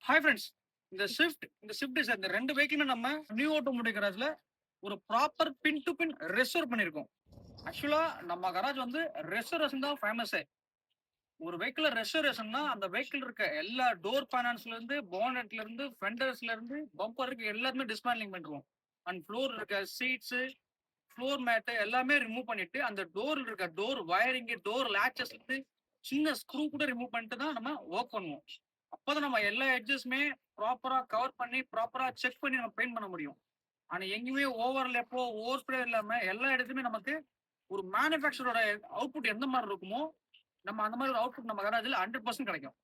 Hi friends. இந்த Swift Dzire இந்த 2 வெஹிக்கிளுமே நம்ம நியூ ஆட்டோமோட்டிவ் கராஜ்ல ஒரு proper pin to pin restore பண்ணியிருக்கோம். ஆக்சுவலா நம்ம கராஜ் வந்து ரெஸ்டோரேஷன் தான் ஃபேமஸே. ஒரு வெஹிக்கிள் ரெஸ்டோரேஷன்னா அந்த வெஹிக்கிள் இருக்க எல்லா டோர் பேனல்ஸ்ல இருந்து, பானெட்ல இருந்து, ஃபெண்டர்ஸ்ல இருந்து, பம்பர் இருக்கு எல்லாமே டிஸ்மேண்ட்லிங் பண்ணிருவோம். அண்ட் ஃப்ளோர் இருக்க சீட்ஸ், ஃப்ளோர் மேட் எல்லாமே ரிமூவ் பண்ணிட்டு, அந்த டோர்ல இருக்க டோர் வயரிங், டோர் லேச்சஸ்ல இருந்து சின்ன ஸ்க்ரூ கூட ரிமூவ் பண்ணிட்டு தான் நம்ம வொர்க் பண்ணுவோம். அப்பதான் நம்ம எல்லா எட்ஜஸுமே ப்ராப்பரா கவர் பண்ணி, ப்ராப்பரா செக் பண்ணி நம்ம பெயிண்ட் பண்ண முடியும். ஆனா எங்கேயுமே ஓவர்லேப்போ, ஓவர் ஸ்ப்ரே இல்லாம எல்லா இடத்துலயுமே நமக்கு ஒரு மேனுஃபேக்சரோட அவுட்புட் எந்த மாரி இருக்குமோ, நம்ம அந்த மாரி ஒரு அவுட்புட் நம்ம கராஜ்ல 100% கிடைக்கும்.